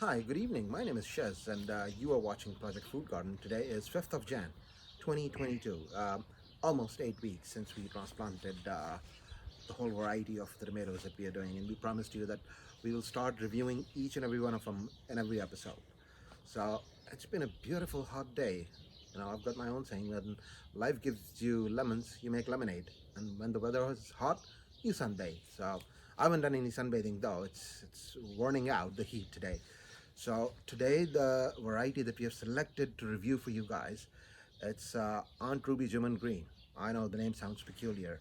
Hi, good evening. My name is Shez, and you are watching Project Food Garden. Today is 5th of Jan, 2022. Almost 8 weeks since we transplanted the whole variety of the tomatoes that we are doing, and we promised you that we will start reviewing each and every one of them in every episode. So it's been a beautiful hot day. I've got my own saying that life gives you lemons, you make lemonade, and when the weather is hot, you sunbathe. So I haven't done any sunbathing though. It's warning out the heat today. So today the variety that we have selected to review for you guys, it's Aunt Ruby German Green. I know the name sounds peculiar.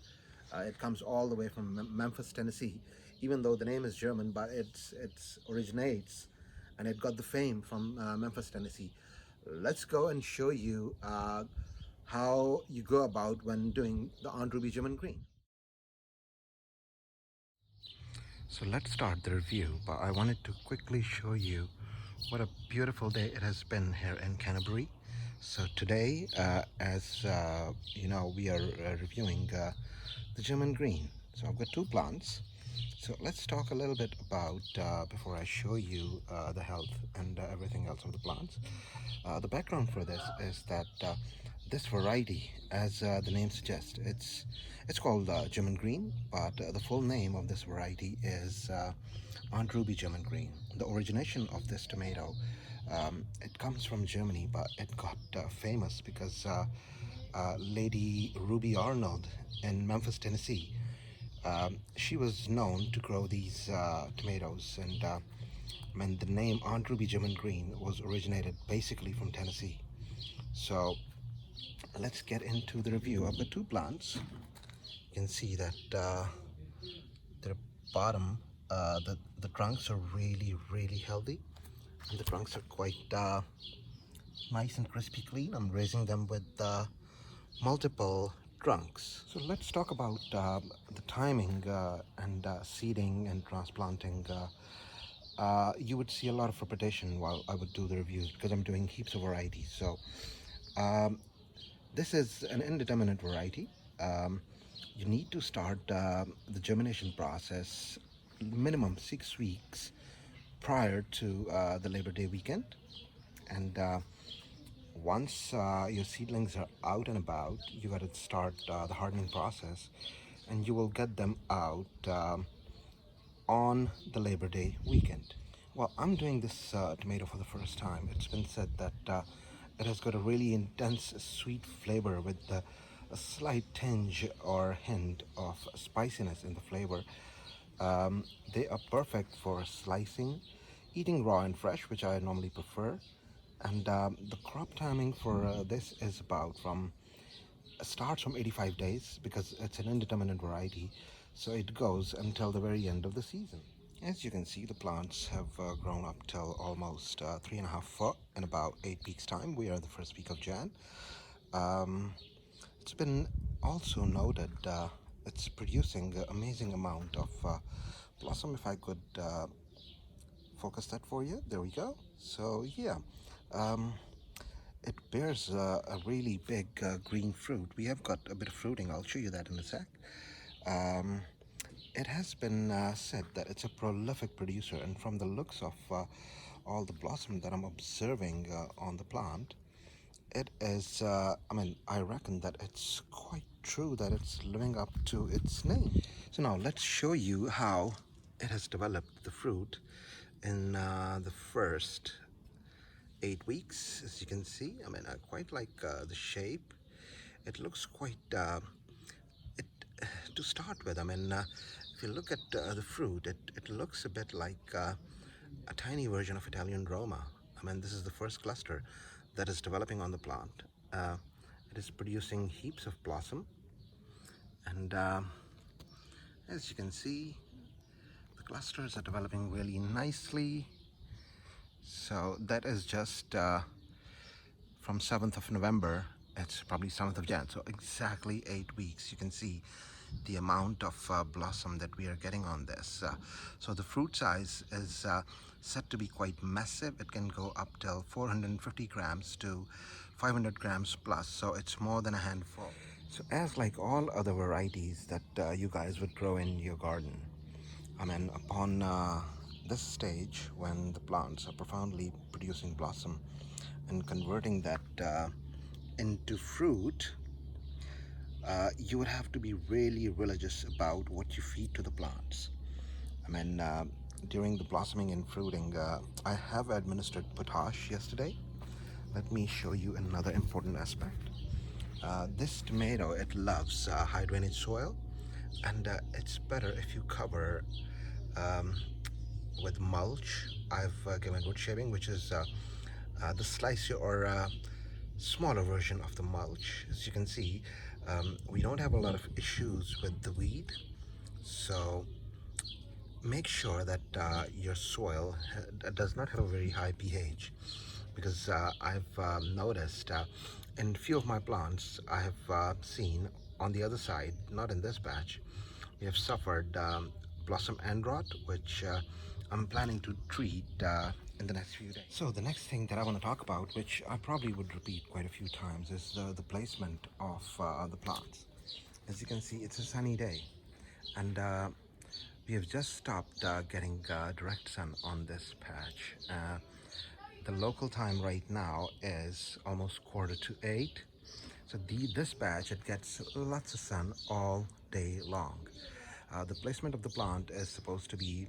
It comes all the way from Memphis, Tennessee. Even though the name is German, but it's originates and it got the fame from Memphis, Tennessee. Let's go and show you how you go about when doing the Aunt Ruby German Green. So let's start the review, but I wanted to quickly show you what a beautiful day it has been here in Canterbury. So today, as you know, we are reviewing the German Green. So I've got two plants. So let's talk a little bit about, before I show you the health and everything else of the plants. The background for this is that this variety, as the name suggests, it's called German Green, but the full name of this variety is Aunt Ruby German Green. The origination of this tomato, it comes from Germany, but it got famous because Lady Ruby Arnold in Memphis, Tennessee, she was known to grow these tomatoes, and the name Aunt Ruby German Green was originated basically from Tennessee. So let's get into the review of the two plants. You can see that the bottom, the trunks are really healthy, and the trunks are quite nice and crispy clean. I'm raising them with multiple trunks. So let's talk about the timing and seeding and transplanting. You would see a lot of repetition while I would do the reviews because I'm doing heaps of varieties. So um, this is an indeterminate variety. You need to start the germination process minimum 6 weeks prior to the Labor Day weekend, and once your seedlings are out and about, you got to start the hardening process, and you will get them out on the Labor Day weekend. Well, I'm doing this tomato for the first time. It's been said that it has got a really intense sweet flavor with a slight tinge or hint of spiciness in the flavor. They are perfect for slicing, eating raw and fresh, which I normally prefer. And the crop timing for this is about from starts from 85 days because it's an indeterminate variety, so it goes until the very end of the season. As you can see, the plants have grown up till almost 3.5 foot in about 8 weeks time. We are the first week of Jan. um, it's been also noted it's producing an amazing amount of blossom. If I could focus that for you, there we go. So yeah, um, it bears a really big green fruit. We have got a bit of fruiting. I'll show you that in a sec. Um, it has been said that it's a prolific producer, and from the looks of all the blossom that I'm observing on the plant, it is, I reckon that it's quite true that it's living up to its name. So now let's show you how it has developed the fruit in the first 8 weeks. As you can see, I quite like the shape. It looks quite it to start with. If you look at the fruit, it looks a bit like a tiny version of Italian Roma. This is the first cluster that is developing on the plant. It is producing heaps of blossom, and as you can see, the clusters are developing really nicely. So that is just from 7th of November, it's probably 7th of Jan, so exactly 8 weeks. You can see the amount of blossom that we are getting on this. So the fruit size is said to be quite massive. It can go up till 450 grams to 500 grams plus, so it's more than a handful. So as like all other varieties that you guys would grow in your garden, upon this stage, when the plants are profoundly producing blossom and converting that into fruit, you would have to be really religious about what you feed to the plants. I mean, during the blossoming and fruiting, I have administered potash yesterday. Let me show you another important aspect. This tomato, it loves high drainage soil, and it's better if you cover um, with mulch. I've given wood shaving, which is the slicer or smaller version of the mulch. As you can see, we don't have a lot of issues with the weed, so make sure that your soil does not have a very high pH, because I've noticed in few of my plants I have seen on the other side, not in this batch, we have suffered blossom end rot, which I'm planning to treat in the next few days. So the next thing that I want to talk about, which I probably would repeat quite a few times, is the placement of the plants. As you can see, it's a sunny day, and we have just stopped getting direct sun on this patch. The local time right now is almost 7:45. So this patch, it gets lots of sun all day long. The placement of the plant is supposed to be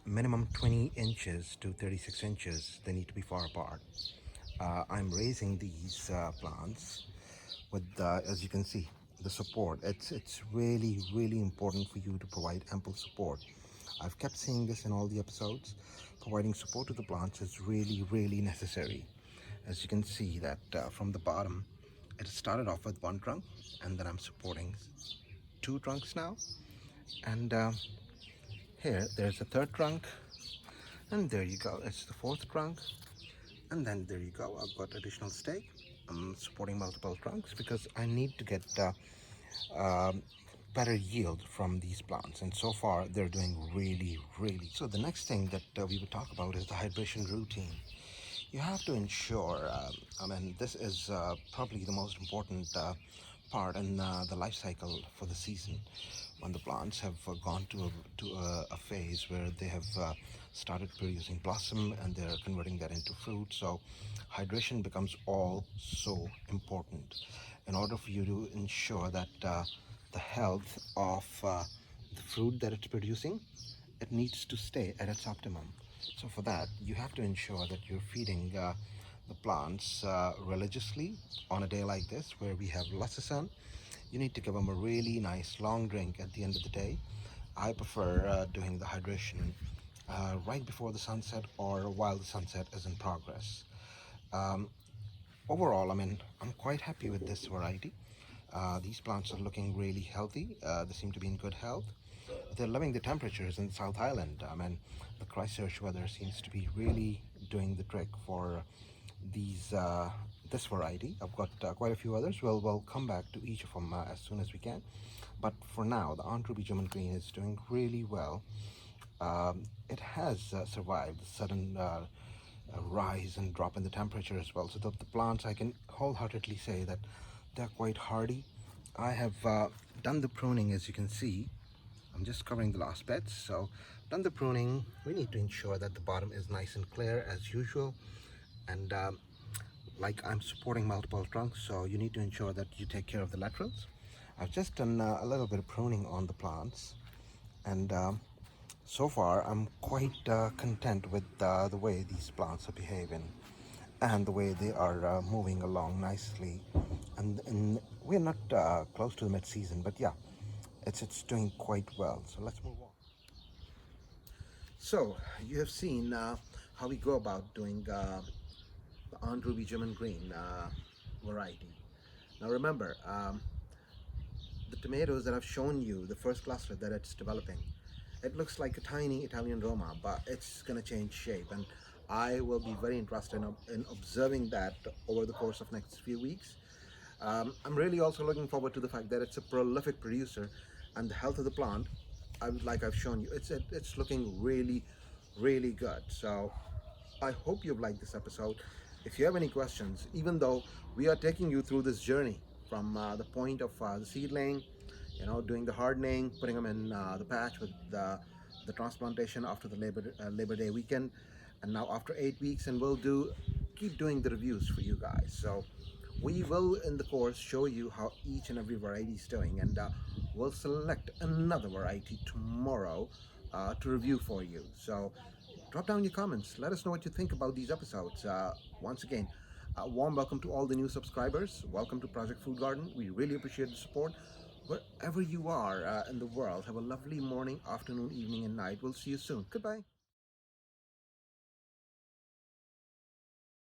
minimum 20 inches to 36 inches. They need to be far apart. I'm raising these plants with, as you can see, the support. It's really important for you to provide ample support. I've kept saying this in all the episodes. Providing support to the plants is really necessary. As you can see that from the bottom, it started off with one trunk, and then I'm supporting two trunks now. And here there's a third trunk, and there you go, it's the fourth trunk. And then there you go, I've got additional stake. I'm supporting multiple trunks because I need to get um, better yield from these plants, and so far they're doing really. So the next thing that we would talk about is the hydration routine. You have to ensure, I mean, this is probably the most important part in the life cycle for the season, when the plants have gone to a phase where they have started producing blossom and they're converting that into fruit. So hydration becomes all so important in order for you to ensure that the health of the fruit that it's producing, it needs to stay at its optimum. So for that, you have to ensure that you're feeding the plants religiously on a day like this where we have lots of sun. You need to give them a really nice long drink at the end of the day. I prefer doing the hydration right before the sunset or while the sunset is in progress. Um, Overall, I mean, I'm quite happy with this variety. These plants are looking really healthy. They seem to be in good health. They're loving the temperatures in the South Island. I mean, the Christchurch weather seems to be really doing the trick for these this variety. I've got quite a few others. We'll come back to each of them as soon as we can. But for now, the Aunty German Green is doing really well. It has survived the sudden rise and drop in the temperature as well. So the plants, I can wholeheartedly say that they're quite hardy. I have done the pruning, as you can see. I'm just covering the last bits. So done the pruning. We need to ensure that the bottom is nice and clear as usual. And like I'm supporting multiple trunks, so you need to ensure that you take care of the laterals. I've just done a little bit of pruning on the plants, and so far I'm quite content with the way these plants are behaving and the way they are moving along nicely. And we're not close to the mid-season, but yeah, it's doing quite well. So let's move on. So you have seen how we go about doing the Aunt Ruby German Green variety. Now remember, the tomatoes that I've shown you, the first cluster that it's developing, it looks like a tiny Italian Roma, but it's going to change shape, and I will be very interested in observing that over the course of next few weeks. I'm really also looking forward to the fact that it's a prolific producer, and the health of the plant, like I've shown you, it's looking really good. So I hope you've liked this episode. If you have any questions, even though we are taking you through this journey from the point of the seedling, doing the hardening, putting them in the patch with the the transplantation after the Labor Day weekend, and now after 8 weeks, and we'll keep doing the reviews for you guys. So we will in the course show you how each and every variety is doing, and we'll select another variety tomorrow to review for you. So drop down your comments, let us know what you think about these episodes. Once again, warm welcome to all the new subscribers. Welcome to Project Food Garden. We really appreciate the support wherever you are in the world. Have a lovely morning, afternoon, evening, and night. We'll see you soon. Goodbye.